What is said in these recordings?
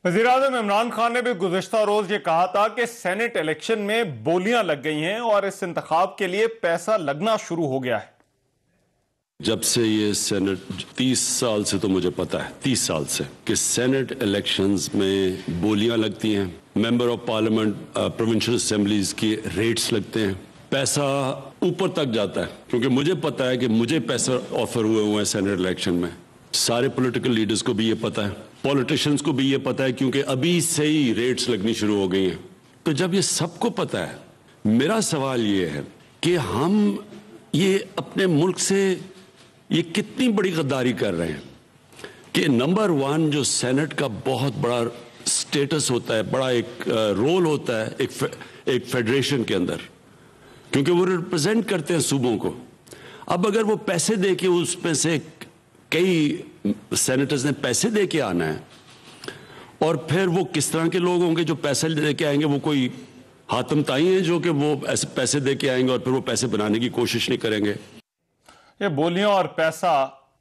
वज़ीर-ए-आज़म इमरान खान ने भी गुज़िश्ता रोज ये कहा था कि सेनेट इलेक्शन में बोलियां लग गई हैं और इस इंतखाब के लिए पैसा लगना शुरू हो गया है। जब से ये सेनेट 30 साल से तो मुझे पता है 30 साल से कि सेनेट इलेक्शंस में बोलियां लगती हैं, member of parliament provincial assemblies की रेट्स लगते हैं, पैसा ऊपर तक जाता है। क्योंकि मुझे पता है कि मुझे पैसा ऑफर हुए हैं सेनेट इलेक्शन में। सारे पॉलिटिकल लीडर्स को भी ये पता है, पॉलिटिशियंस को भी ये पता है, क्योंकि अभी से ही रेट्स लगनी शुरू हो गई हैं। तो जब ये सबको पता है, मेरा सवाल ये है कि हम ये अपने मुल्क से ये कितनी बड़ी गद्दारी कर रहे हैं कि नंबर वन जो सेनेट का बहुत बड़ा स्टेटस होता है, बड़ा एक रोल होता है एक फेडरेशन के अंदर, क्योंकि वो रिप्रेजेंट करते हैं सूबों को। अब अगर वो पैसे दे के उसमें से कई सेनेटर्स ने पैसे दे के आना है, और फिर वो किस तरह के लोग होंगे जो पैसे दे के आएंगे? वो कोई हातम ताई हैं जो कि वो ऐसे पैसे दे के आएंगे और फिर वो पैसे बनाने की कोशिश नहीं करेंगे। ये बोलियां और पैसा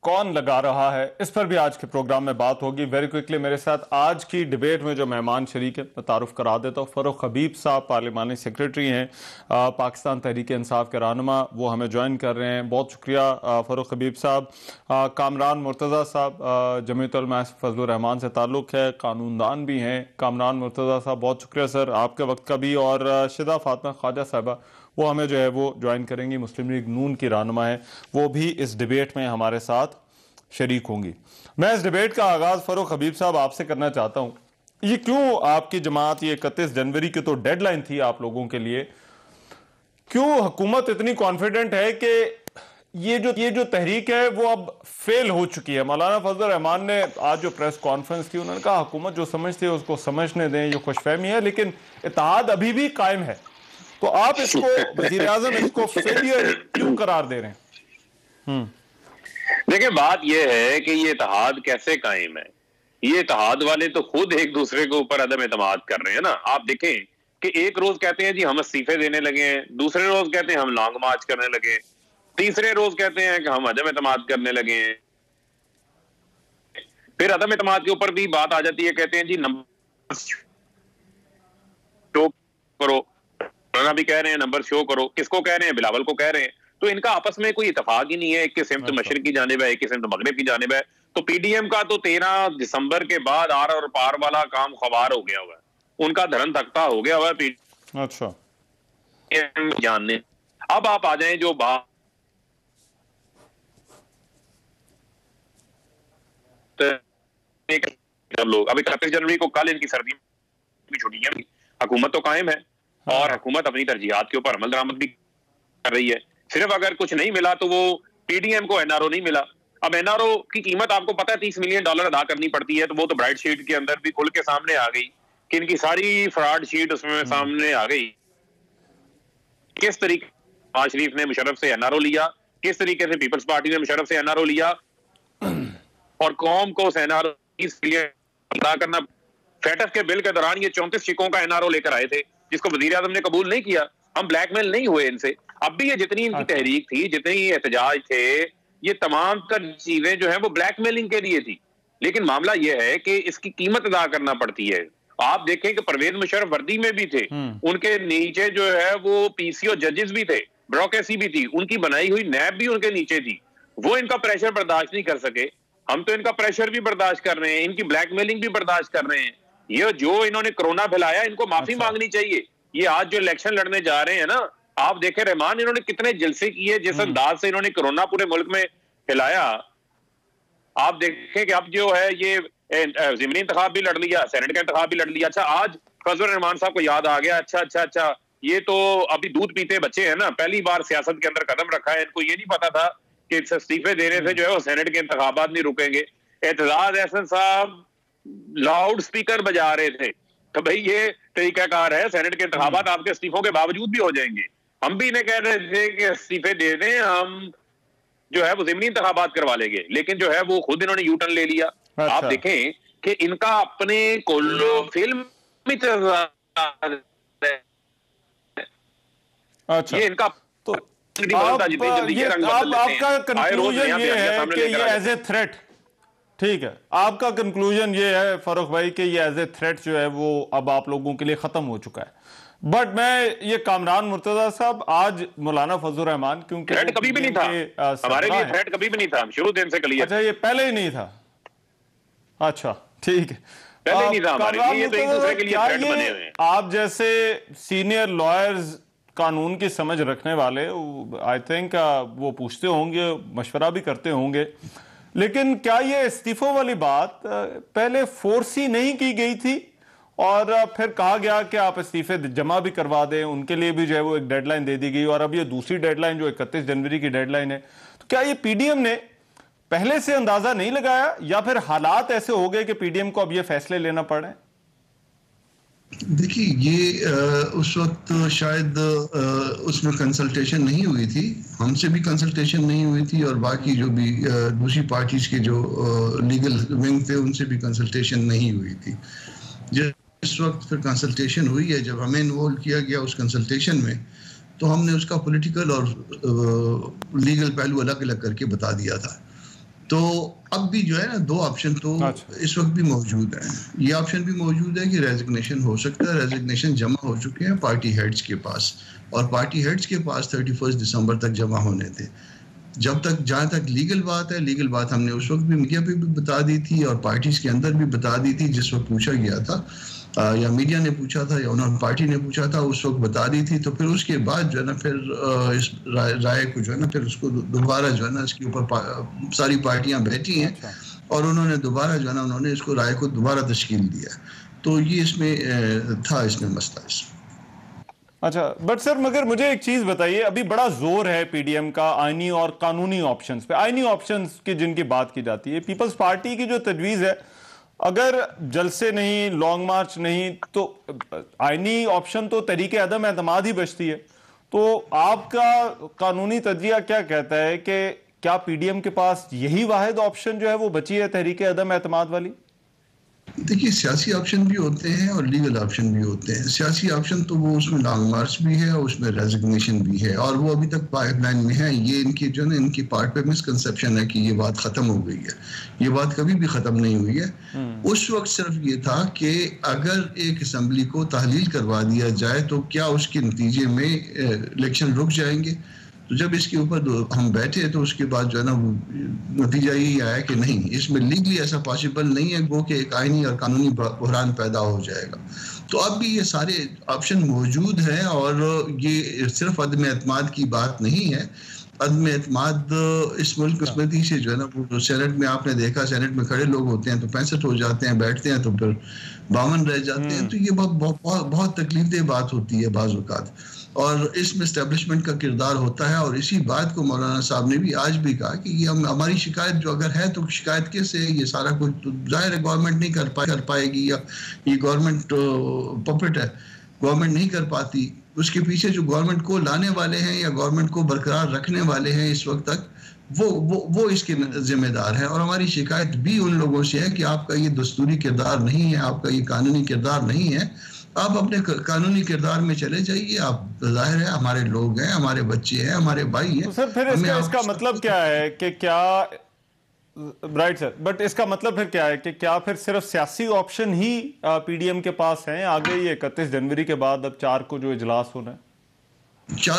कौन लगा रहा है, इस पर भी आज के प्रोग्राम में बात होगी। वेरी क्विकली मेरे साथ आज की डिबेट में जो मेहमान शरीक है, मैं तारुफ करा देता हूँ। फ़ारूक हबीब साहब पार्लिमानी सेक्रेटरी हैं, पाकिस्तान तहरीक इंसाफ के रहनुमा, वो हमें ज्वाइन कर रहे हैं। बहुत शुक्रिया फ़ारूक हबीब साहब। कामरान मुर्तज़ा साहब, जमीयत उलमा फजलुर रहमान से ताल्लुक़ है, कानूनदान भी हैं। कामरान मुर्तज़ा साहब, बहुत शुक्रिया सर आपके वक्त का भी। और शिदा फातिमा ख्वाजा साहबा, वो हमें जो है वो ज्वाइन करेंगी, मुस्लिम लीग नून की रहनुमा है, वो भी इस डिबेट में हमारे साथ शरीक होंगी। मैं इस डिबेट का आगाज़ फ़ारूक हबीब साहब आपसे करना चाहता हूँ। ये क्यों आपकी जमात, ये 31 जनवरी की तो डेडलाइन थी आप लोगों के लिए, क्यों हुकूमत इतनी कॉन्फिडेंट है कि ये जो तहरीक है वो अब फेल हो चुकी है? मौलाना फजल रहमान ने आज जो प्रेस कॉन्फ्रेंस की, उन्होंने कहा हुकूमत जो समझती है उसको समझने दें, ये खुशफहमी है, लेकिन इत्तेहाद अभी भी कायम है। तो आप इसको, वज़ीर-ए-आज़म इसको फेलियर क्यों करार दे रहे हैं? देखिए, बात यह है कि ये इत्तेहाद कैसे कायम है। ये इत्तेहाद वाले तो खुद एक दूसरे के ऊपर अदम एतमाद कर रहे हैं ना। आप देखें कि एक रोज कहते हैं जी हम इस्तीफे देने लगे हैं, दूसरे रोज कहते हैं हम लॉन्ग मार्च करने लगे हैं, तीसरे रोज कहते हैं कि हम अदम एतमाद करने लगे हैं। फिर अदम एतमाद के ऊपर भी बात आ जाती है, कहते हैं जी नंबर शो करो, भी कह रहे हैं नंबर शो करो। किसको कह रहे हैं? बिलावल को कह रहे हैं। तो इनका आपस में कोई इत्तेफाक ही नहीं है। एक की सिमत मशरिक की जानिब है, एक की सिमत मगरिब की जानिब है। तो पीडीएम का तो 13 दिसंबर के बाद आर और पार वाला काम खवार हो गया हुआ है, उनका धरन तख्ता हो गया हुआ है। अच्छा, जानने अब आप आ जाएं जो बात लोग अब 31 जनवरी को कल इनकी सर्दी की छुट्टियां, हुकूमत तो कायम है और हुकूमत अपनी तरजीहात के ऊपर अमल दरामद भी कर रही है। सिर्फ अगर कुछ नहीं मिला तो वो पीडीएम को एनआरओ नहीं मिला। अब एनआरओ की कीमत आपको पता है $30 मिलियन अदा करनी पड़ती है। तो वो तो ब्राइट शीट के अंदर भी खुल के सामने आ गई कि इनकी सारी फ्रॉड शीट उसमें सामने आ गई। किस तरीके नवाज शरीफ ने मुशर्रफ से एनआरओ लिया, किस तरीके से पीपल्स पार्टी ने मुशर्रफ से एनआरओ लिया और कौम को उस एनआरओ अदा करना। फेटफ के बिल के दौरान ये 34 शिकों का एनआरओ लेकर आए थे, जिसको वजीर आज़म ने कबूल नहीं किया। हम ब्लैकमेल नहीं हुए इनसे। अब भी ये जितनी इनकी तहरीक थी, जितने एहतजाज थे, ये तमाम तर चीजें जो है वो ब्लैकमेलिंग के लिए थी। लेकिन मामला ये है कि इसकी कीमत अदा करना पड़ती है। आप देखें कि परवेज मुशर्रफ वर्दी में भी थे, उनके नीचे जो है वो पीसीओ जजेस भी थे, ब्यूरोक्रेसी भी थी, उनकी बनाई हुई नैब भी उनके नीचे थी। वो इनका प्रेशर बर्दाश्त नहीं कर सके। हम तो इनका प्रेशर भी बर्दाश्त कर रहे हैं, इनकी ब्लैकमेलिंग भी बर्दाश्त कर रहे हैं। ये जो इन्होंने कोरोना फैलाया, इनको माफी मांगनी चाहिए। ये आज जो इलेक्शन लड़ने जा रहे हैं ना, आप देखें रहमान इन्होंने कितने जलसे किए, जिस अंदाज से इन्होंने कोरोना पूरे मुल्क में फैलाया। आप देखें कि अब जो है ये ज़िमनी इंतखाब भी लड़ लिया, सेनेट का इंतखाब भी लड़ लिया। अच्छा, आज फजल रहमान साहब को याद आ गया, अच्छा ये तो अभी दूध पीते बच्चे हैं ना, पहली बार सियासत के अंदर कदम रखा है। इनको ये नहीं पता था कि इस्तीफे देने से जो है वो सेनेट के इंतखाबात नहीं रुकेंगे। एतजाज एहसन साहब लाउड स्पीकर बजा रहे थे, तो भाई ये तरीकाकार है, सेनेट के इंतखाबात आपके इस्तीफों के बावजूद भी हो जाएंगे। हम भी इन्हें कह रहे थे कि इस्तीफे दे दें, हम जो है वो ज़िमनी इंतखाबात करवा लेंगे, लेकिन जो है वो खुद इन्होंने यू टर्न ले लिया। अच्छा। आप देखें कि इनका अपने कोल्लो फिल्म अच्छा, ये इनका तो आपका कंक्लूजन ये है कि ये एज ए थ्रेट ٹھیک ہے، آپ کا کنکلوژن یہ ہے فاروق بھائی کہ یہ ایز اے تھریٹ جو ہے وہ اب آپ لوگوں کے لیے ختم ہو چکا ہے، بٹ میں یہ کامران مرتضیٰ صاحب آج مولانا فضل الرحمان کیونکہ تھریٹ کبھی بھی نہیں تھا ہمارے لیے، تھریٹ کبھی بھی نہیں تھا، شروع دن سے کلیئر. اچھا یہ پہلے ہی نہیں تھا، اچھا ٹھیک ہے. پہلے نہیں تھا ہمارے لیے، یہ تو ایک دوسرے کے لیے تھریٹ بنے ہوئے ہیں. آپ جیسے سینئر لائرز، قانون کی سمجھ رکھنے والے، آئی تھنک وہ پوچھتے ہوں گے، مشورہ بھی کرتے ہوں گے، لیکن کیا یہ استعفوں والی بات پہلے فورس ہی نہیں کی گئی تھی اور پھر کہا گیا کہ آپ استعفے جمع بھی کروا دیں، ان کے لیے بھی جو ہے وہ ایک ڈیڈ لائن دے دی گئی، اور اب یہ دوسری ڈیڈ لائن جو 31 جنوری کی ڈیڈ لائن ہے، تو کیا یہ پی ڈی ایم نے پہلے سے اندازہ نہیں لگایا یا پھر حالات ایسے ہو گئے کہ پی ڈی ایم کو اب یہ فیصلے لینا پڑے؟ دیکھیے یہ اس وقت شاید اس میں کنسلٹیشن نہیں ہوئی تھی، ہم سے بھی کنسلٹیشن نہیں ہوئی تھی، اور باقی جو بھی دوسری پارٹیز کے جو لیگل ونگ تھے ان سے بھی کنسلٹیشن نہیں ہوئی تھی. جس وقت پھر کنسلٹیشن ہوئی ہے، جب ہمیں انوالو کیا گیا اس کنسلٹیشن میں، تو ہم نے اس کا پولیٹیکل اور لیگل پہلو الگ الگ کر کے بتا دیا تھا. تو اب بھی جو ہے نا دو آپشن تو اس وقت بھی موجود ہیں. یہ آپشن بھی موجود ہے کہ ریزگنیشن ہو سکتا ہے، ریزگنیشن جمع ہو چکے ہیں پارٹی ہیڈز کے پاس، اور پارٹی ہیڈز کے پاس 31 دسمبر تک جمع ہونے تھے. جب تک جہاں تک لیگل بات ہے، لیگل بات ہم نے اس وقت بھی میڈیا پہ بھی بتا دی تھی اور پارٹیز کے اندر بھی بتا دی تھی، جس وقت پوچھا گیا تھا یا میڈیا نے پوچھا تھا یا انہوں نے پارٹی نے پوچھا تھا، اس وقت بتا دی تھی. تو پھر اس کے بعد جو ہے نا پھر اس رائے کو جو ہے نا پھر اس کو دوبارہ جو ہے نا اس کے اوپر ساری پارٹیاں بیٹھی ہیں اور انہوں نے دوبارہ جو ہے نا انہوں نے اس کو رائے کو دوبارہ تشکیل دیا. تو یہ اس میں تھا، اس میں مسئلہ. اچھا بٹ سر مگر مجھے ایک چیز بتائیے، ابھی بڑا زور ہے پی ڈی ایم کا آئینی اور قانونی آپشنز پہ. آئینی آپشنز کی جن کی بات کی جاتی ہے، پیپلز پارٹی کی جو تجویز ہے، اگر جلسے نہیں، لانگ مارچ نہیں، تو آئینی آپشن تو تحریک عدم اعتماد ہی بچتی ہے. تو آپ کا قانونی تجزیہ کیا کہتا ہے کہ کیا پی ڈی ایم کے پاس یہی واحد آپشن جو ہے وہ بچی ہے تحریک عدم اعتماد والی؟ دیکھیے سیاسی آپشن بھی ہوتے ہیں اور لیگل آپشن بھی ہوتے ہیں. سیاسی آپشن تو وہ اس میں لانگ مارچ بھی ہے اور اس میں ریزگنیشن بھی ہے، اور وہ ابھی تک پائپ لائن میں ہے. یہ ان کی جو نا ان کی پارٹ پہ مسکنسیپشن ہے کہ یہ بات ختم ہو گئی ہے. یہ بات کبھی بھی ختم نہیں ہوئی ہے. اس وقت صرف یہ تھا کہ اگر ایک اسمبلی کو تحلیل کروا دیا جائے تو کیا اس کے نتیجے میں الیکشن رک جائیں گے. تو جب اس کے اوپر ہم بیٹھے تو اس کے بعد جو ہے نا وہ نتیجہ یہی آیا کہ نہیں، اس میں لیگلی ایسا پاسبل نہیں ہے، گو کہ ایک آئینی اور قانونی بحران پیدا ہو جائے گا. تو اب بھی یہ سارے آپشن موجود ہیں، اور یہ صرف عدم اعتماد کی بات نہیں ہے. عدم اعتماد اس ملک قسمتی سے جو ہے نا وہ سینٹ میں آپ نے دیکھا، سینٹ میں کھڑے لوگ ہوتے ہیں تو 65 ہو جاتے ہیں، بیٹھتے ہیں تو پھر 52 رہ جاتے ہیں. تو یہ بہت تکلیف دہ بات ہوتی ہے بعض اوقات، اور اس میں اسٹیبلشمنٹ کا کردار ہوتا ہے. اور اسی بات کو مولانا صاحب نے بھی آج بھی کہا کہ یہ ہماری شکایت جو اگر ہے تو شکایت کس ہے؟ یہ سارا کچھ تو ظاہر ہے گورنمنٹ نہیں کر پائے گی، یا یہ گورنمنٹ پپٹ ہے، گورنمنٹ نہیں کر پاتی. اس کے پیچھے جو گورنمنٹ کو لانے والے ہیں یا گورنمنٹ کو برقرار رکھنے والے ہیں اس وقت تک، وہ اس کے ذمہ دار ہیں. اور ہماری شکایت بھی ان لوگوں سے ہے کہ آپ کا یہ دستوری کردار نہیں ہے، آپ کا یہ قانونی کردار نہیں ہے. آپ اپنے قانونی کردار میں چلے جائیے. آپ ظاہر ہے ہمارے لوگ ہیں، ہمارے بچے ہیں، ہمارے بھائی ہیں. سر پھر اس کا مطلب کیا ہے کہ کیا رائٹ سر، بٹ اس کا مطلب پھر کیا ہے کہ کیا پھر صرف سیاسی آپشن ہی پی ڈی ایم کے پاس ہیں آگے؟ یہ 31 جنوری کے بعد اب 4 کو جو اجلاس ہونا ہے،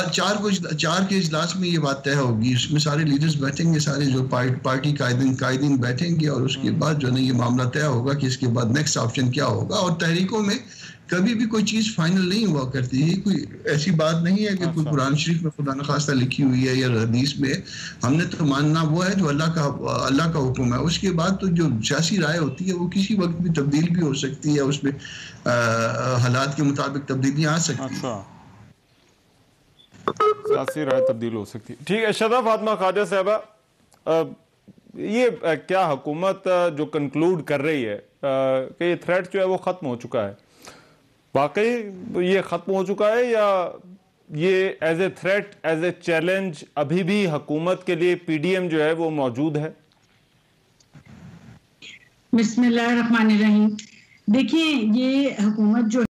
4 کے اجلاس میں یہ بات طے ہوگی. اس میں سارے لیڈرز بیٹھیں گے، سارے جو پارٹی قائدین بیٹھیں گے، اور اس کے بعد جو ہے یہ معاملہ طے ہوگا کہ اس کے بعد نیکسٹ آپشن کیا ہوگا. اور تحریکوں میں کبھی بھی کوئی چیز فائنل نہیں ہوا کرتی ہے. کوئی ایسی بات نہیں ہے کہ کوئی قرآن شریف میں خدا نخواستہ لکھی ہوئی ہے یا حدیث میں. ہم نے تو ماننا وہ ہے جو اللہ کا حکم ہے. اس کے بعد تو جو سیاسی رائے ہوتی ہے وہ کسی وقت بھی تبدیل بھی ہو سکتی ہے، اس میں حالات کے مطابق تبدیلیاں آ سکتی ہیں. سیاسی رائے تبدیل ہو سکتی ہے. ٹھیک ہے. شذا فاطمہ خواجہ صاحبہ، یہ کیا حکومت جو کنکلوڈ کر رہی ہے کہ یہ تھریٹ جو ہے وہ ختم ہو چکا ہے، واقعی یہ ختم ہو چکا ہے، یا یہ as a threat, as a challenge ابھی بھی حکومت کے لیے پی ڈی ایم جو ہے وہ موجود ہے؟ بسم اللہ الرحمن الرحیم. دیکھیں یہ حکومت جو